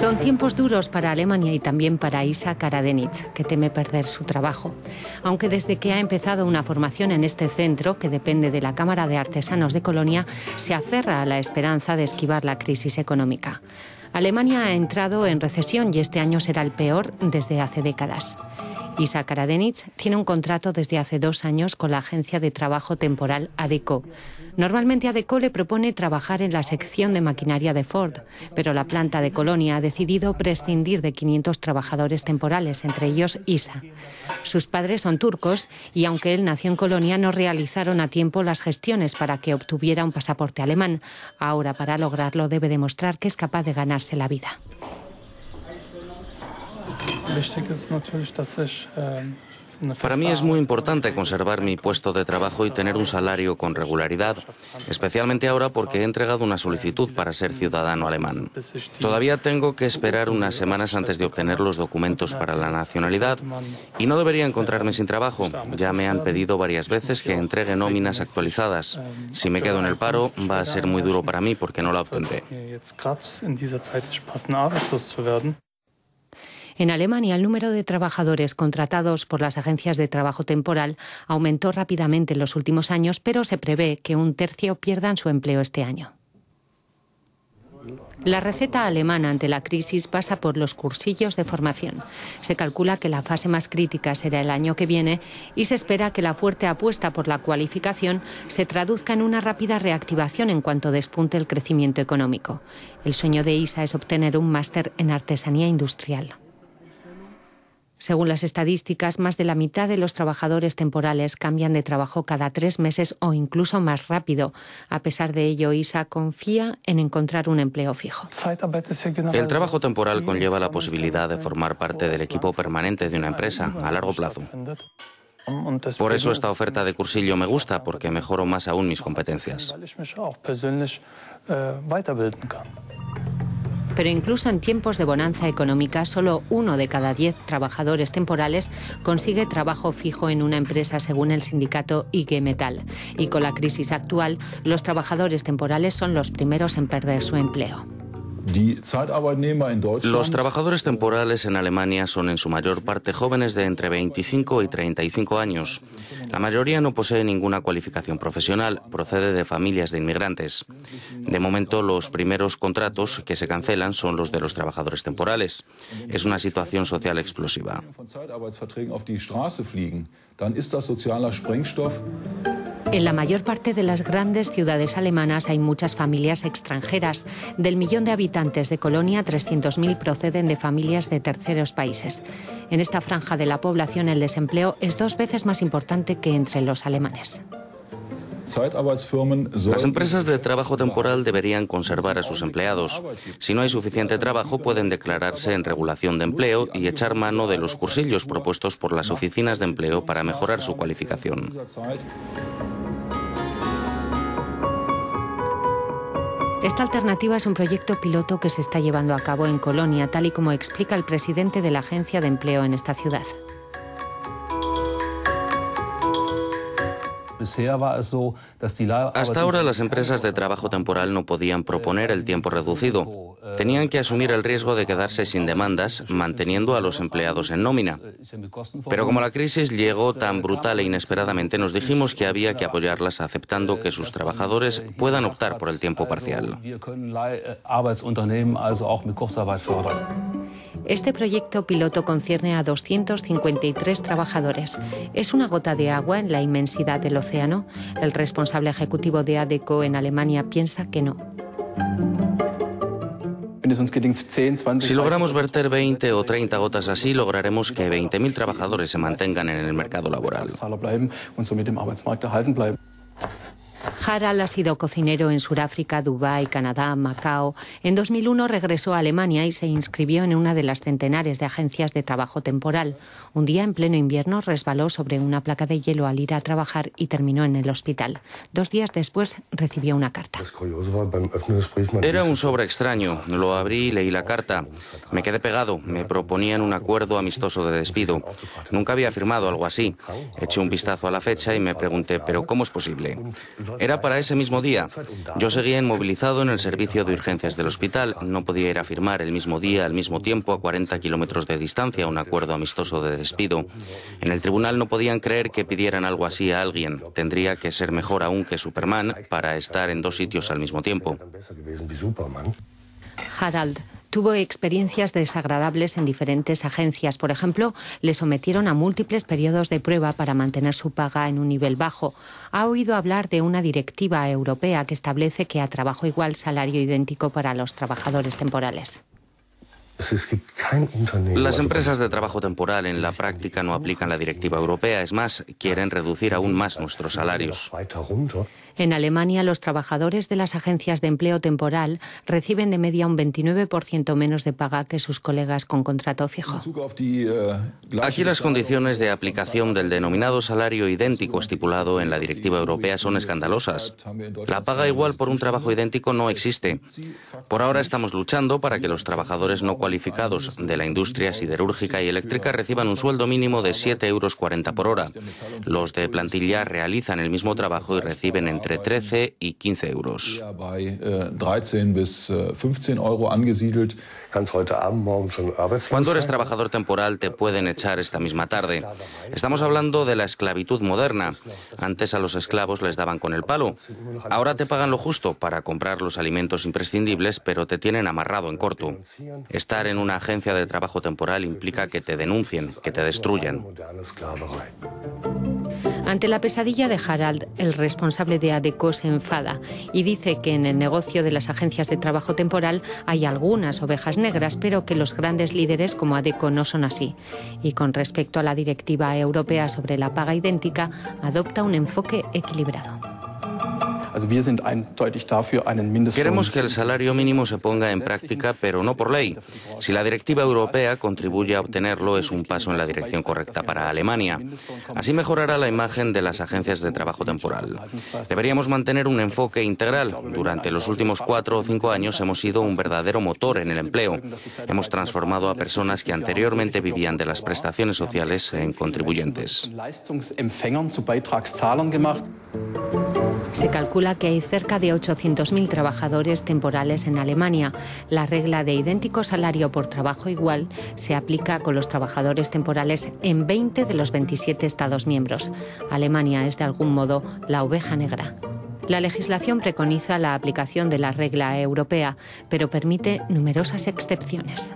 Son tiempos duros para Alemania y también para Isa Karadenitz, que teme perder su trabajo. Aunque desde que ha empezado una formación en este centro, que depende de la Cámara de Artesanos de Colonia, se aferra a la esperanza de esquivar la crisis económica. Alemania ha entrado en recesión y este año será el peor desde hace décadas. Isa Karadenitz tiene un contrato desde hace 2 años con la agencia de trabajo temporal ADECO. Normalmente ADECO le propone trabajar en la sección de maquinaria de Ford, pero la planta de Colonia ha decidido prescindir de 500 trabajadores temporales, entre ellos Isa. Sus padres son turcos y aunque él nació en Colonia, no realizaron a tiempo las gestiones para que obtuviera un pasaporte alemán. Ahora, para lograrlo, debe demostrar que es capaz de ganarse la vida. Para mí es muy importante conservar mi puesto de trabajo y tener un salario con regularidad, especialmente ahora porque he entregado una solicitud para ser ciudadano alemán. Todavía tengo que esperar unas semanas antes de obtener los documentos para la nacionalidad y no debería encontrarme sin trabajo. Ya me han pedido varias veces que entregue nóminas actualizadas. Si me quedo en el paro, va a ser muy duro para mí porque no la obtendré. En Alemania, el número de trabajadores contratados por las agencias de trabajo temporal aumentó rápidamente en los últimos años, pero se prevé que 1/3 pierdan su empleo este año. La receta alemana ante la crisis pasa por los cursillos de formación. Se calcula que la fase más crítica será el año que viene y se espera que la fuerte apuesta por la cualificación se traduzca en una rápida reactivación en cuanto despunte el crecimiento económico. El sueño de Isa es obtener un máster en artesanía industrial. Según las estadísticas, más de la mitad de los trabajadores temporales cambian de trabajo cada 3 meses o incluso más rápido. A pesar de ello, Isa confía en encontrar un empleo fijo. El trabajo temporal conlleva la posibilidad de formar parte del equipo permanente de una empresa a largo plazo. Por eso esta oferta de cursillo me gusta, porque mejoro más aún mis competencias. Pero incluso en tiempos de bonanza económica, solo 1 de cada 10 trabajadores temporales consigue trabajo fijo en una empresa, según el sindicato IG Metall. Y con la crisis actual, los trabajadores temporales son los primeros en perder su empleo. Los trabajadores temporales en Alemania son en su mayor parte jóvenes de entre 25 y 35 años. La mayoría no posee ninguna cualificación profesional, procede de familias de inmigrantes. De momento, los primeros contratos que se cancelan son los de los trabajadores temporales. Es una situación social explosiva. En la mayor parte de las grandes ciudades alemanas hay muchas familias extranjeras. Del millón de habitantes de Colonia, 300.000 proceden de familias de terceros países. En esta franja de la población el desempleo es 2 veces más importante que entre los alemanes. Las empresas de trabajo temporal deberían conservar a sus empleados. Si no hay suficiente trabajo, pueden declararse en regulación de empleo y echar mano de los cursillos propuestos por las oficinas de empleo para mejorar su cualificación. Esta alternativa es un proyecto piloto que se está llevando a cabo en Colonia, tal y como explica el presidente de la agencia de empleo en esta ciudad. Hasta ahora las empresas de trabajo temporal no podían proponer el tiempo reducido. Tenían que asumir el riesgo de quedarse sin demandas, manteniendo a los empleados en nómina. Pero como la crisis llegó tan brutal e inesperadamente, nos dijimos que había que apoyarlas aceptando que sus trabajadores puedan optar por el tiempo parcial. Este proyecto piloto concierne a 253 trabajadores. Es una gota de agua en la inmensidad del océano. El responsable ejecutivo de ADECO en Alemania piensa que no. Si logramos verter 20 o 30 gotas así, lograremos que 20.000 trabajadores se mantengan en el mercado laboral. Harald ha sido cocinero en Sudáfrica, Dubái, Canadá, Macao. En 2001 regresó a Alemania y se inscribió en una de las centenares de agencias de trabajo temporal. Un día, en pleno invierno, resbaló sobre una placa de hielo al ir a trabajar y terminó en el hospital. 2 días después recibió una carta. Era un sobre extraño. Lo abrí y leí la carta. Me quedé pegado. Me proponían un acuerdo amistoso de despido. Nunca había firmado algo así. Eché un vistazo a la fecha y me pregunté, ¿pero cómo es posible? Era para ese mismo día. Yo seguía inmovilizado en el servicio de urgencias del hospital. No podía ir a firmar el mismo día, al mismo tiempo, a 40 kilómetros de distancia, un acuerdo amistoso de despido. En el tribunal no podían creer que pidieran algo así a alguien. Tendría que ser mejor aún que Superman para estar en dos sitios al mismo tiempo. Harald tuvo experiencias desagradables en diferentes agencias. Por ejemplo, le sometieron a múltiples periodos de prueba para mantener su paga en un nivel bajo. Ha oído hablar de una directiva europea que establece que a trabajo igual, salario idéntico para los trabajadores temporales. Las empresas de trabajo temporal en la práctica no aplican la directiva europea. Es más, quieren reducir aún más nuestros salarios. En Alemania, los trabajadores de las agencias de empleo temporal reciben de media un 29% menos de paga que sus colegas con contrato fijo. Aquí las condiciones de aplicación del denominado salario idéntico estipulado en la directiva europea son escandalosas. La paga igual por un trabajo idéntico no existe. Por ahora estamos luchando para que los trabajadores no cualificados de la industria siderúrgica y eléctrica reciban un sueldo mínimo de 7,40 euros por hora. Los de plantilla realizan el mismo trabajo y reciben entre 13 y 15 euros. Cuando eres trabajador temporal te pueden echar esta misma tarde. Estamos hablando de la esclavitud moderna. Antes a los esclavos les daban con el palo. Ahora te pagan lo justo para comprar los alimentos imprescindibles, pero te tienen amarrado en corto. Estar en una agencia de trabajo temporal implica que te denuncien, que te destruyan. Ante la pesadilla de Harald, el responsable de ADECO se enfada y dice que en el negocio de las agencias de trabajo temporal hay algunas ovejas negras, pero que los grandes líderes como ADECO no son así. Y con respecto a la directiva europea sobre la paga idéntica, adopta un enfoque equilibrado. Queremos que el salario mínimo se ponga en práctica, pero no por ley. Si la directiva europea contribuye a obtenerlo, es un paso en la dirección correcta para Alemania. Así mejorará la imagen de las agencias de trabajo temporal. Deberíamos mantener un enfoque integral. Durante los últimos 4 o 5 años hemos sido un verdadero motor en el empleo. Hemos transformado a personas que anteriormente vivían de las prestaciones sociales en contribuyentes. Se calcula que hay cerca de 800.000 trabajadores temporales en Alemania. La regla de idéntico salario por trabajo igual se aplica con los trabajadores temporales en 20 de los 27 Estados miembros. Alemania es de algún modo la oveja negra. La legislación preconiza la aplicación de la regla europea, pero permite numerosas excepciones.